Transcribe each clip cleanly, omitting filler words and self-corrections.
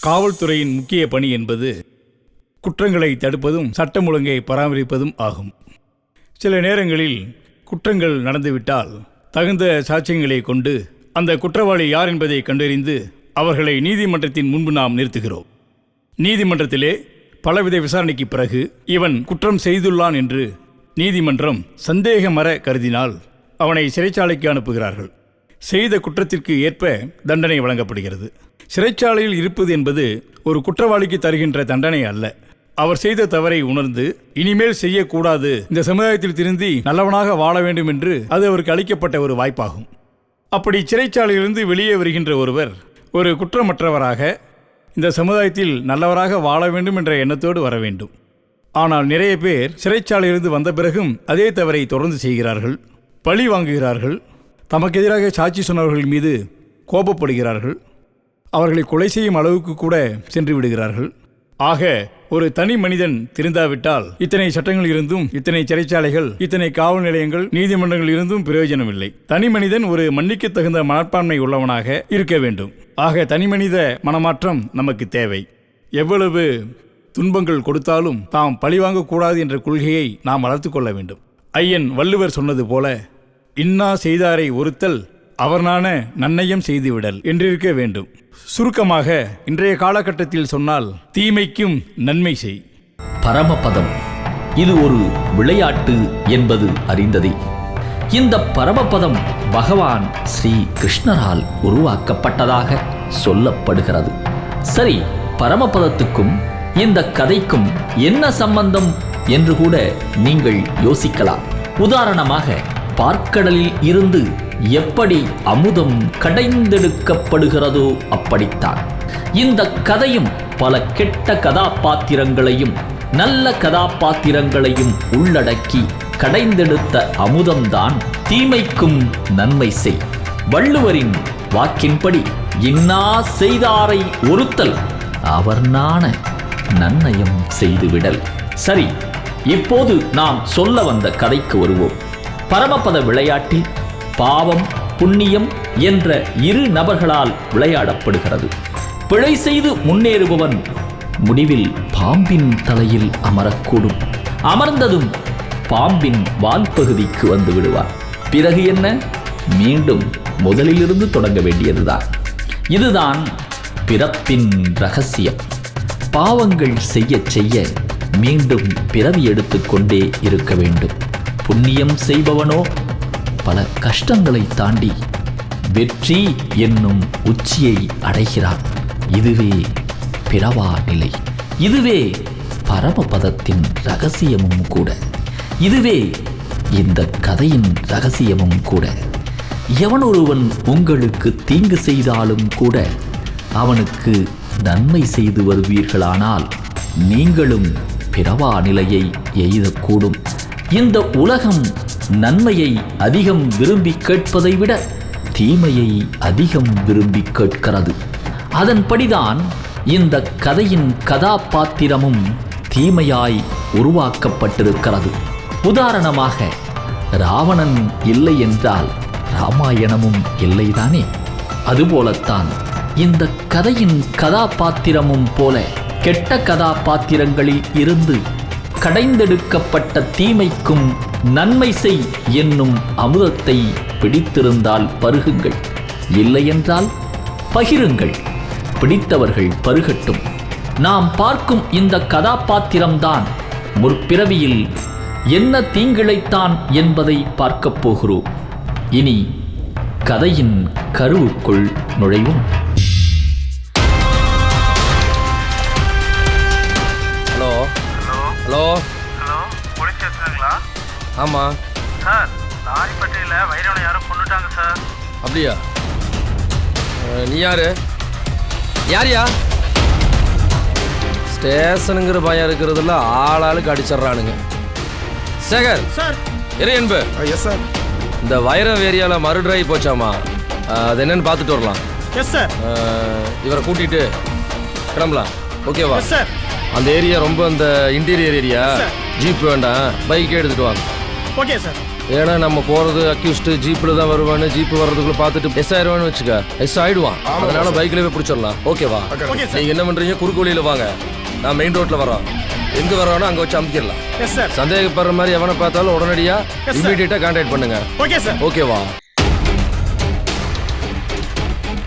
காவல்துறையின் முக்கிய பணி என்பது குற்றங்களை தடுப்பதும் சட்டம் ஒழுங்கை பராமரிப்பதும் ஆகும். சில நேரங்களில் குற்றங்கள் நடந்துவிட்டால் தகுந்த சாட்சியங்களை கொண்டு அந்த குற்றவாளி யார் என்பதை கண்டறிந்து அவர்களை நீதிமன்றத்தின் முன்பு நாம் நிறுத்துகிறோம். நீதிமன்றத்திலே பலவித விசாரணைக்கு பிறகு இவன் குற்றம் செய்துள்ளான் என்று நீதிமன்றம் சந்தேகமற கருதினால் அவனை சிறைச்சாலைக்கு அனுப்புகிறார்கள். செய்த குற்றத்திற்கு ஏற்ப தண்டனை வழங்கப்படுகிறது. சிறைச்சாலையில் இருப்பது என்பது ஒரு குற்றவாளிக்கு தருகின்ற தண்டனை அல்ல. அவர் செய்த தவறை உணர்ந்து இனிமேல் செய்யக்கூடாது, இந்த சமுதாயத்தில் திருந்தி நல்லவனாக வாழ வேண்டும் என்று அது அவருக்கு அளிக்கப்பட்ட ஒரு வாய்ப்பாகும். அப்படி சிறைச்சாலையிலிருந்து வெளியே வருகின்ற ஒருவர் ஒரு குற்றமற்றவராக இந்த சமுதாயத்தில் நல்லவராக வாழ வேண்டும் என்ற எண்ணத்தோடு வர வேண்டும். ஆனால் நிறைய பேர் சிறைச்சாலையிலிருந்து வந்த பிறகும் அதே தவறை தொடர்ந்து செய்கிறார்கள், பழி வாங்குகிறார்கள், தமக்கு எதிராக சாட்சி சொன்னவர்கள் மீது கோபப்படுகிறார்கள், அவர்களை கொலை செய்யும் அளவுக்கு கூட சென்று விடுகிறார்கள். ஆக ஒரு தனி மனிதன் திருந்தாவிட்டால் இத்தனை சட்டங்கள் இருந்தும், இத்தனை சிறைச்சாலைகள், இத்தனை காவல் நிலையங்கள், நீதிமன்றங்கள் இருந்தும் பிரயோஜனம் இல்லை. தனி மனிதன் ஒரு மன்னிக்க தகுந்த மனப்பான்மை உள்ளவனாக இருக்க வேண்டும். ஆக தனி மனித மனமாற்றம் நமக்கு தேவை. எவ்வளவு துன்பங்கள் கொடுத்தாலும் தாம் பழிவாங்கக்கூடாது என்ற கொள்கையை நாம் வளர்த்து கொள்ள வேண்டும். ஐயன் வள்ளுவர் சொன்னது போல, இன்னா செய்தாரை ஒருத்தல் அவர்னான நன்னயம் செய்துவிடல் என்றிருக்க வேண்டும். சுருக்கமாக இன்றைய காலகட்டத்தில் சொன்னால் தீமைக்கும் நன்மை செய். பரமபதம் இது ஒரு விளையாட்டு என்பது அறிந்ததே. இந்த பரமபதம் பகவான் ஸ்ரீ கிருஷ்ணரால் உருவாக்கப்பட்டதாக சொல்லப்படுகிறது. சரி, பரமபதத்துக்கும் இந்த கதைக்கும் என்ன சம்பந்தம் என்று கூட நீங்கள் யோசிக்கலாம். உதாரணமாக, பார்க்கடலில் இருந்து எப்படி அமுதம் கடைந்தெடுக்கப்படுகிறதோ அப்படித்தான் இந்த கதையும் பல கெட்ட கதாபாத்திரங்களையும் நல்ல கதாபாத்திரங்களையும் உள்ளடக்கி கடைந்தெடுத்த அமுதம்தான் தீமைக்கும் நன்மை செய். வள்ளுவரின் வாக்கின்படி இன்னா செய்தாரை ஒருத்தல் அவர் நாண நன்னயம் செய்துவிடல். சரி, இப்போது நாம் சொல்ல வந்த கதைக்கு வருவோம். பரமபத விளையாட்டில் பாவம் புண்ணியம் என்ற இரு நபர்களால் விளையாடப்படுகிறது. பிழை செய்து முன்னேறுபவன் முடிவில் பாம்பின் தலையில் அமரக்கூடும். அமர்ந்ததும் பாம்பின் வால் பகுதிக்கு வந்து விடுவார். பிறகு என்ன? மீண்டும் முதலிலிருந்து தொடங்க வேண்டியதுதான். இதுதான் பிறப்பின் ரகசியம். பாவங்கள் செய்ய செய்ய மீண்டும் பிறவி எடுத்துக்கொண்டே இருக்க வேண்டும். புண்ணியம் செய்பவனோ பல கஷ்டங்களை தாண்டி வெற்றி என்னும் உச்சியை அடைகிறான். இதுவே பிறவா நிலை. இதுவே பரமபதத்தின் ரகசியமும் கூட. இதுவே இந்த கதையின் ரகசியமும் கூட. எவனொருவன் உங்களுக்கு தீங்கு செய்தாலும் கூட அவனுக்கு நன்மை செய்து வருவீர்களானால் நீங்களும் பிறவா நிலையை எய்தக்கூடும். இந்த உலகம் நன்மையை அதிகம் விரும்பி கேட்பதை விட தீமையை அதிகம் விரும்பி கேட்கிறது. அதன்படிதான் இந்த கதையின் கதாபாத்திரமும் தீமையாய் உருவாக்கப்பட்டிருக்கிறது. உதாரணமாக, ராவணன் இல்லை என்றால் ராமாயணமும் இல்லைதானே? அதுபோலத்தான் இந்த கதையின் கதாபாத்திரமும் போல கெட்ட கதாபாத்திரங்களில் இருந்து கடைந்தெடுக்கப்பட்ட தீமைக்கும் நன்மை செய் என்னும் அமுதத்தை பிடித்திருந்தால் பருகுங்கள், இல்லையென்றால் பகிருங்கள். பிடித்தவர்கள் பருகட்டும். நாம் பார்க்கும் இந்த கதாபாத்திரம்தான் முற்பிறவியில் என்ன தீங்கிழைத்தான் என்பதை பார்க்கப் போகிறோம். இனி கதையின் கருவுக்குள் நுழைவோம். ஹலோ ஹலோ ஹலோ, போலீஸ் ஸ்டேஷனுங்களா? ஆமாம் சார், லாரிப்பட்டியில் வைரவனை யாரும் கொண்டுட்டாங்க சார். அப்படியா? நீ யாரு? யாரியா? ஸ்டேஷனுங்கிற பயம் இருக்கிறதுல ஆளாளுக்கு அடிச்சிட்றானுங்க. சேகர் சார். இரு என்பு. Yes sir. இந்த வைரம் ஏரியாவில் மறுடிராகி போச்சாமா, அது என்னன்னு பார்த்துட்டு வரலாம். Yes sir. இவரை கூட்டிகிட்டு கிளம்பலாம். ஓகேவா? Yes sir. அந்த ஏரியா ரொம்ப அந்த இன்டீரியர் ஏரியா. ஜீப் வேண்டாம், பைக்கே எடுத்துகிட்டு வாங்க. Okay sir. ஏன்னா நம்ம போகிறது அக்யூஸ்டு ஜீப்பில் தான் வருவான்னு ஜீப்பு வர்றதுக்குள்ள பார்த்துட்டு எஸ் ஆயிடுவான்னு வச்சுக்க எஸ் ஆயிடுவான். அதனால பைக்லேயே பிடிச்சிடலாம். ஓகேவா? நீங்கள் என்ன பண்ணுறீங்க? குறுக்கு வழியில் வாங்க, நான் மெயின் ரோட்டில் வரோம். எங்கே வரோன்னா அங்கே வச்சு அமுக்கிடலாம். சந்தேகப்படுற மாதிரி எவனை பார்த்தாலும் உடனடியாக இமீடியட்டாக கான்டாக்ட் பண்ணுங்க. Okay sir. ஓகேவா?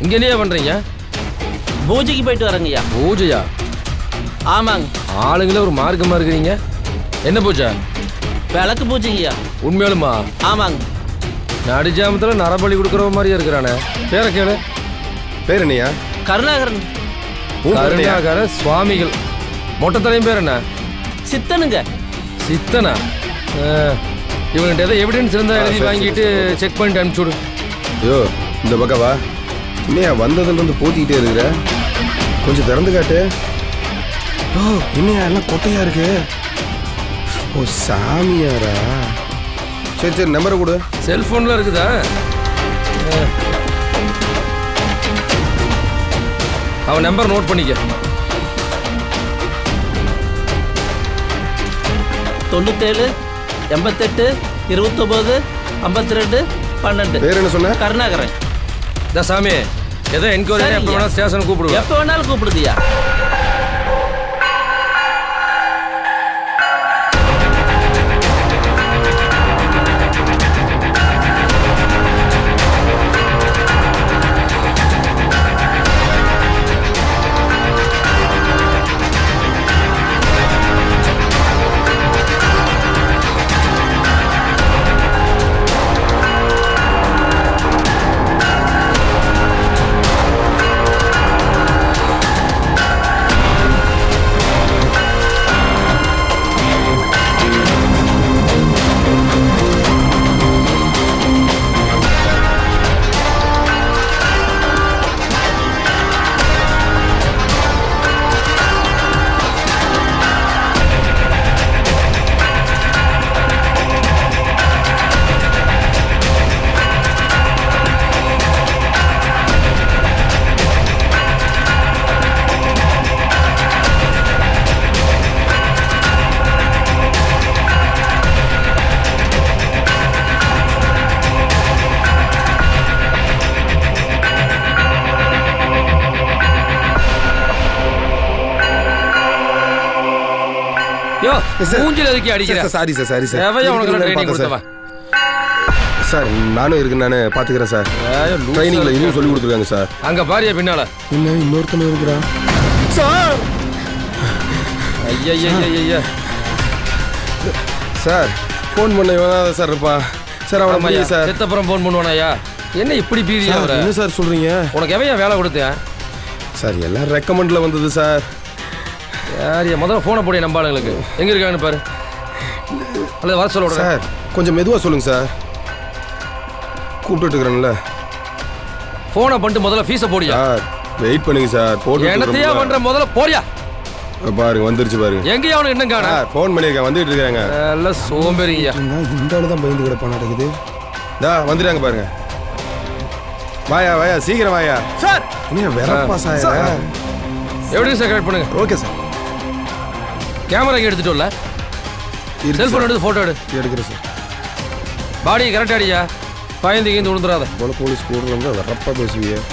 இங்கே என்ன பண்ணுறீங்க? பூஜைக்கு போயிட்டு வரேங்கய்யா. பூஜையா? ஆமாங்க. ஆளுங்களே ஒரு மார்க்கமாக இருக்கிறீங்க. என்ன பூஜை? விளக்கு பூஜைங்கய்யா. உண்மையாலுமா? ஆமாங்க. நடுஜாமத்தில் நரபலி கொடுக்குற மாதிரியே இருக்கிறானே. பேரை கேளு. பேர் என்னையா? கருணாகரன். கருணாகர சுவாமிகள். மொட்டத்தலையும் பேர் என்ன? சித்தனுங்க. சித்தனா? இவன்கிட்ட ஏதோ எவிடன்ஸ் இருந்தால் எழுதி வாங்கிட்டு செக் பண்ணிட்டு அனுப்பிச்சுடு. ஐயோ இந்த பக்கவா? இன்னையா வந்ததுலேருந்து போத்திக்கிட்டே இருக்கிற? கொஞ்சம் திறந்து காட்டு. ஓ இன்னையா எல்லாம் கொட்டையா இருக்கு. ஓ சாமியாரா? சரி சரி நம்பரை கொடு. செல்ஃபோனில் இருக்குதா? அவன் நம்பர் நோட் பண்ணிக்க. 97 88 29 52 12. பேர் என்ன சொன்ன? கருணாகரன். இந்த சாமி ஏதோ என்கொயரி எப்போ வேணால் ஸ்டேஷனுக்கு கூப்பிடுவேன். எப்போ வேணாலும் கூப்பிடுதியா? மூஞ்சில இருக்கி அடிக்கிறேன். Sorry sir sorry sir. தேவையா உனக்கு ட்ரைனிங் கொடுத்தவன்? சார் நானும் இருக்குன்னு நானே பார்த்துக்கிறேன் சார். ட்ரைனிங்கில் இதுவும் சொல்லி கொடுத்துருக்காங்க சார். அங்கே பாரியா பின்னால என்ன இன்னொருத்தனை இருக்கிறான் சார்? ஐயா சார் ஃபோன் பண்ண வேணாத சார் இருப்பா சார். அவனை மையா சார் செத்தப்புறம் ஃபோன் பண்ணுவானாயா? என்ன இப்படி பீரியா? என்ன சார் சொல்கிறீங்க? உனக்கு எவையா வேலை கொடுத்தேன்? சார் எல்லாம் ரெக்கமெண்டில் வந்தது சார். யாரியா முதல்ல ஃபோனை போடிய நம்பாளுங்களுக்கு. எங்கே இருக்காங்கன்னு பாரு. அல்லது வர சொல்ல சார் கொஞ்சம் மெதுவாக சொல்லுங்கள் சார். கூப்பிட்டு இருக்கிறேன்ல. ஃபோனை பண்ணிட்டு முதல்ல ஃபீஸை போடியா. சார் வெயிட் பண்ணுங்க சார். போட்டு என்னத்தையா பண்ணுற முதல்ல போடியா. பாருங்க வந்துருச்சு பாருங்க. எங்கேயா அவனுக்கு என்ன காண? ஃபோன் பண்ணியிருக்கேன் வந்துட்டு இருக்காங்க. எல்லாம் சோம்பேறிங்கய்யா. இந்த ஆளு தான் பயந்து கிடப்பா நடக்குது. வந்துட்டாங்க பாருங்க. வாயா வாயா சீக்கிரம் வாயா சார். என்ன வெறப்பா சார்? எப்படி சார் கரெக்ட் பண்ணுங்க. Okay sir. கேமரா எடுத்துட்டோம்ல. செல்ஃபோன் எடுத்து ஃபோட்டோ எடுக்கிறேன் சார். பாடி கரெக்டாக அடியா. பயந்துக்கிந்து விழுந்துடாத. போல போலீஸ் கூட வந்து வெறப்பா பேசுவிய.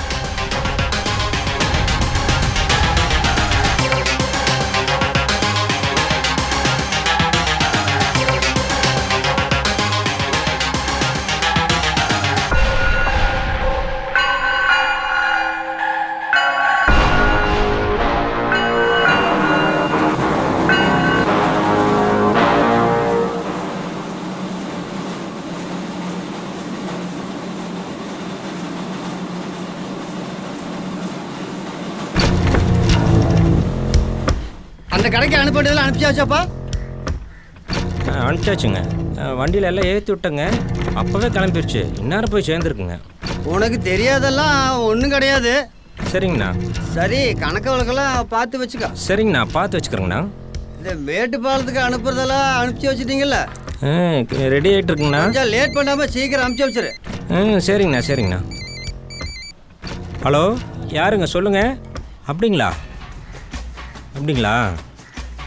அந்த கடைக்கு அனுப்பிட்டதெல்லாம் அனுப்பிச்சாச்சாப்பா? அனுப்பிச்சாச்சுங்க. வண்டியில் எல்லாம் ஏற்றி விட்டேங்க. அப்போவே கிளம்பிடுச்சு. இந்நேரம் போய் சேர்ந்துருக்குங்க. உனக்கு தெரியாதெல்லாம் ஒன்றும் கிடையாது. சரிங்கண்ணா. சரி கணக்கு வழக்கெல்லாம் பார்த்து வச்சுக்க. சரிங்கண்ணா பார்த்து வச்சுக்கிறேங்கண்ணா. இந்த மேட்டுப்பாலத்துக்கு அனுப்புறதெல்லாம் அனுப்பிச்சி வச்சுட்டீங்கல்ல? ரெடி ஆகிட்டு இருக்குங்கண்ணா. கொஞ்சம் லேட் பண்ணாமல் சீக்கிரம் அனுப்பிச்சி வச்சுரு. சரிங்கண்ணா சரிங்கண்ணா. ஹலோ யாருங்க சொல்லுங்கள். அப்படிங்களா?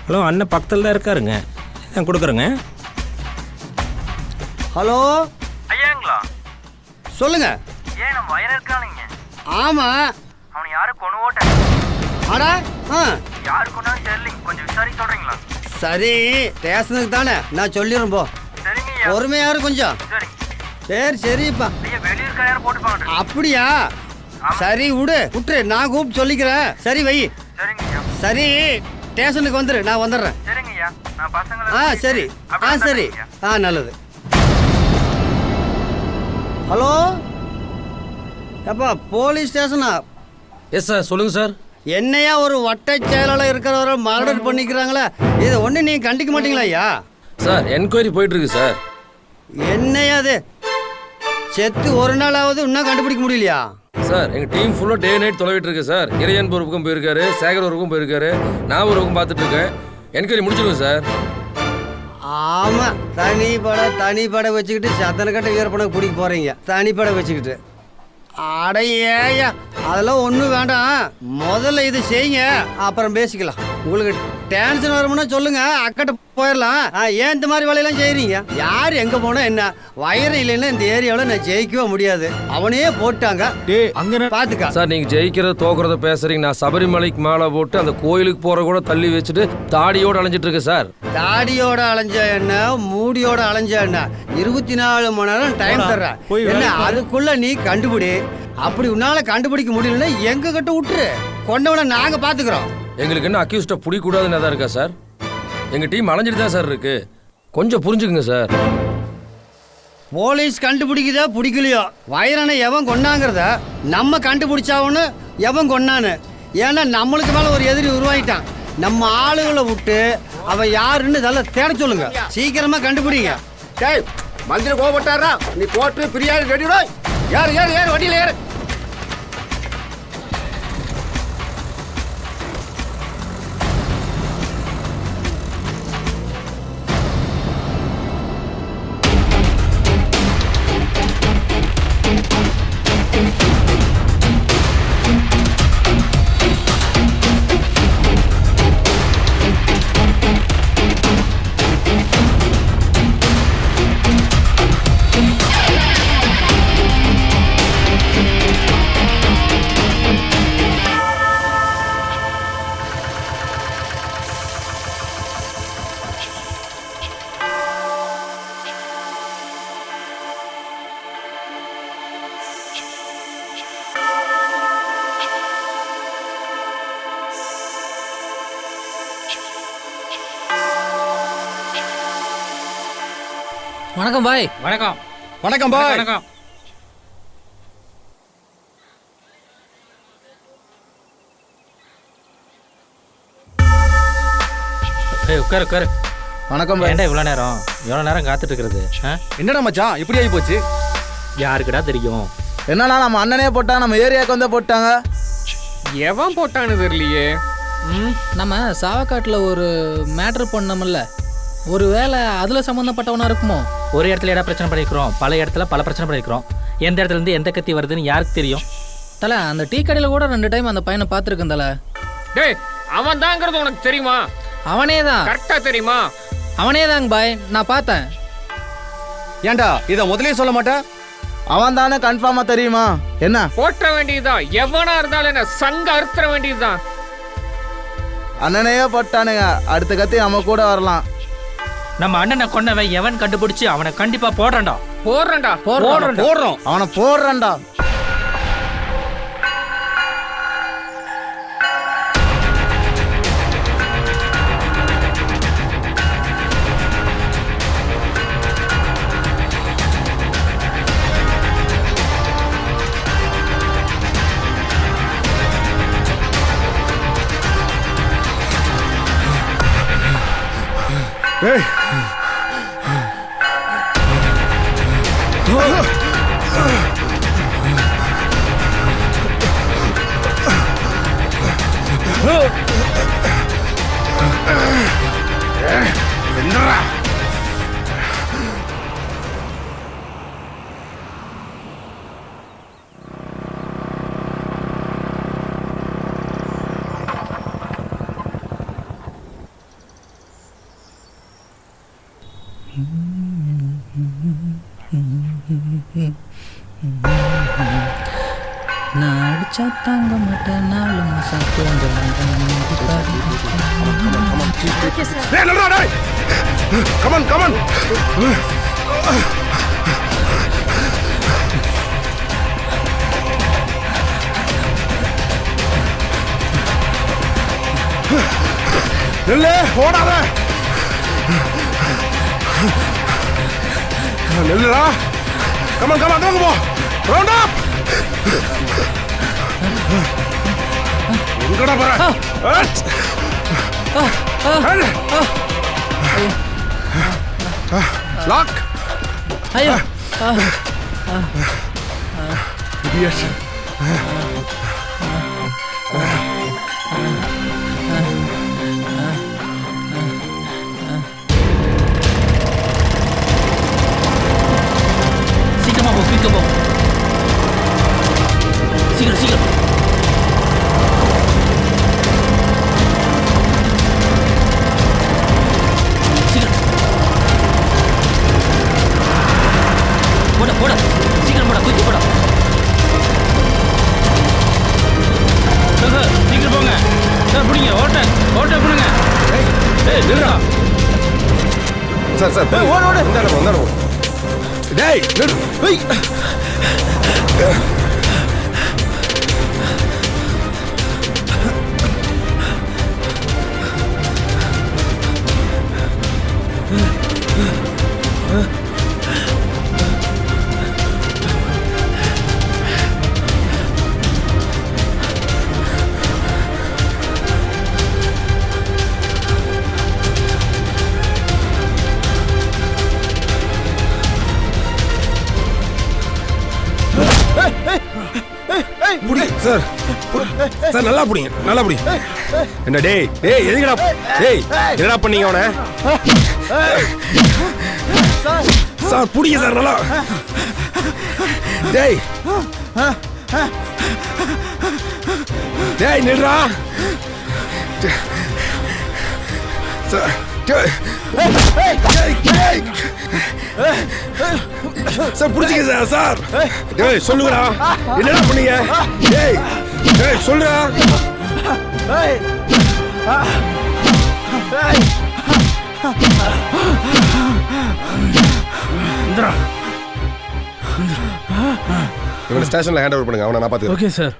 ஹலோ அண்ணன் பக்கத்தில் தான் இருக்காருங்க. நான் கொடுக்குறேங்க. ஹலோ ஐயாங்களா? சொல்லுங்க. ஏன் நம்ம வயல இருக்கானுங்க? ஆமா. அவனை யாரும் கொண்டு ஓட்டாங்க. அடா யாரு கொண்டாலும் தெரியலைங்க, கொஞ்சம் விசாரிக்க சொல்றீங்களா? சரி, ஸ்டேஷனுக்கு தானே, நான் சொல்லிடுறேன் போ. சரிங்க ஐயா. பொறுமையாரு கொஞ்சம். சரி சரிப்பா. ஐயா, வெளியூர்கார யாரும் போட்டுப்பாங்க. அப்படியா? சரி விட்டுரு, நான் கூப்பிட்டு சொல்லிக்கிறேன். சரி வை. சரிங்க ஐயா. சரி, ஸ்டேஷனுக்கு வந்துரு, நான் வந்துடுறேன். சரிங்க ஐயா, நான் பசங்களை சரி. சரி. நல்லது. ஹலோ எப்பா, போலீஸ் ஸ்டேஷனா? எஸ் சார், சொல்லுங்கள் சார். என்னையா ஒரு வட்ட செயலாளர் இருக்கிறவரை மர்டர் பண்ணிக்கிறாங்களே, இதை ஒன்று நீங்கள் கண்டிக்க மாட்டீங்களா ஐயா? சார், என்கொயரி போயிட்டுருக்கு சார். என்னையா அது? செத்து ஒரு நாளாவது இன்னும் கண்டுபிடிக்க முடியலையா? சார், எங்கள் டீம் ஃபுல்லாக டே நைட் தொலைவிட்டு இருக்கு சார். இறையன் பொறுப்புக்கும் போயிருக்காரு, சேகர் ஒருக்கும் போயிருக்காரு, நான் ஒரு பக்கம் பார்த்துட்டு இருக்கேன். என்கொயரி முடிச்சிருக்கோம் சார். ஆமாம், தனிப்படை வச்சுக்கிட்டு சத்தனக்கட்ட வீரப்படம் பிடிக்க போகிறீங்க. தனிப்படை வச்சுக்கிட்டு அடையா, அதெல்லாம் ஒன்றும் வேண்டாம். முதல்ல இது செய்யுங்க, அப்புறம் பேசிக்கலாம். உங்களுக்கு டென்ஷன் வரும்னா சொல்லுங்க, அக்கட்ட போயிடலாம். ஏன் இந்த மாதிரி வேலையெல்லாம் செய்கிறீங்க? யார் எங்கே போனால் என்ன? வயரம் இல்லைன்னா இந்த ஏரியாவில் நான் ஜெயிக்கவே முடியாது. அவனையே போட்டாங்க. பார்த்துக்கா சார், நீங்கள் ஜெயிக்கிறத தோக்குறத பேசுறீங்க. நான் சபரிமலைக்கு மாலை போட்டு அந்த கோயிலுக்கு போகிற கூட தள்ளி வச்சுட்டு தாடியோடு அலைஞ்சிட்டு இருக்கேன் சார். தாடியோட அலைஞ்ச என்ன, மூடியோட அலைஞ்ச என்ன, 24 மணி நேரம் டைம் தர்றேன். என்ன அதுக்குள்ள நீ கண்டுபிடி. அப்படி உன்னால கண்டுபிடிக்க முடியலன்னா எங்க கிட்ட விட்டுரு, கொண்டவனை நாங்க பாத்துக்கிறோம். எங்களுக்கு என்ன அக்யூஸ்ட பிடிக்கூடாதுன்னு தான் இருக்கா சார்? எங்க டீம் அலைஞ்சிட்டு தான் சார் இருக்கு, கொஞ்சம் புரிஞ்சுக்குங்க சார். போலீஸ் கண்டுபிடிக்குதா பிடிக்கலையோ, வைரனை எவன் கொண்டாங்கிறத நம்ம கண்டுபிடிச்சாவன்னு எவன் கொண்டான்னு. ஏன்னா நம்மளுக்கு மேல ஒரு எதிரி உருவாயிட்டான். நம்ம ஆளுகளை விட்டு அவன் யாருன்னு இதெல்லாம் தேட சொல்லுங்க, சீக்கிரமா கண்டுபிடிங்க. டேய், மந்திரி கோபப்பட்டாரா? நீ போட்டு பிரியாணி ரெடிடா. ஏறு வண்டியில் ஏறு. வணக்கம் பாய். வணக்கம். வணக்கம் பாய். வணக்கம். உட்காரு. வணக்கம் பாய். ஏன்டா இவ்வளோ நேரம் காத்துட்டு இருக்கிறது? என்னடா மச்சான் இப்படி ஆகி போச்சு? யாருக்குடா தெரியும்? என்னன்னா நம்ம அண்ணனே போட்டா, நம்ம ஏரியாவுக்கு வந்து போட்டாங்க. எவன் போட்டான்னு தெரியலையே. நம்ம சாவக்காட்டில் ஒரு மேட்ரு பண்ணோம்ல, ஒரு வேளை அதில் சம்மந்தப்பட்டவனா இருக்குமோ? ஒரு இடத்துல இடம் பிரச்சனை பண்ணிக்கிறோம், பல இடத்துல பல பிரச்சனை பண்ணிக்கிறோம். எந்த இடத்துல இருந்து எந்த கத்தி வருதுன்னு யாருக்கு தெரியும்? தலை, அந்த டீ கடையில் கூட 2 டைம் அந்த பையனை பார்த்துருக்கேன் தலை. டேய், அவன் தாங்கிறது உனக்கு தெரியுமா? அவனே தான். கரெக்டா தெரியுமா? அவனே தாங்க பாய், நான் பார்த்தேன். ஏன்டா இதை முதலே சொல்ல மாட்டேன்? அவன் தானே கன்ஃபார்மா தெரியுமா? என்ன போட்ட வேண்டியதுதான், எவனா இருந்தாலும் என்ன சங்க அறுத்துற வேண்டியதுதான். அண்ணனையே போட்டானுங்க, அடுத்த கத்தி நம்ம கூட வரலாம். நம்ம அண்ணனை கொன்னவன் எவன் கண்டுபிடிச்சு அவனை கண்டிப்பா போடுறா. போடுறோம், அவனை போடுறா. ஏய், என்னடா தாங்க மாட்டேன் 4 மாசம் தூங்கலாம் டேய் நில்றா டேய் கமான் கமான் நில்லு ஓடாத நில்லுடா கமான் கமான் வாங்க போ ரவுண்ட் அப் எங்கடா போற லாக் ஐயோ இடியட் சீக்கிரமா போ குயிக்கா போ சீக்கிரம் சீக்கிரம் சீக்கிரம் போட போட சீக்கிரம் போட குயிக்க போட சார் சீக்கிரம் போங்க சார் பிடிங்க ஓட்ட பிடிங்க ஏய் நில்றா சார் சார் ஓடு ஓடு இந்தாடா டேய் நில்லு ஏய் புடி சார் சார் நல்லா புடிங்க நல்லா புடி என்ன டேய் டேய் எதுக்குடா டேய் என்னடா பண்ணீங்க அவனை சார் புடிங்க சார் நல்லா டேய் டேய் நில்றா சார் சார் புடிச்சிக்க சார் சார் டேய் சொல்லுங்கடா என்னடா பண்ணீங்க டேய் டேய் சொல்லுடா இவனை ஸ்டேஷன்ல ஹேண்ட் ஓவர் பண்ணுங்க அவனை நான் பார்த்துக்கிறேன் ஓகே சார்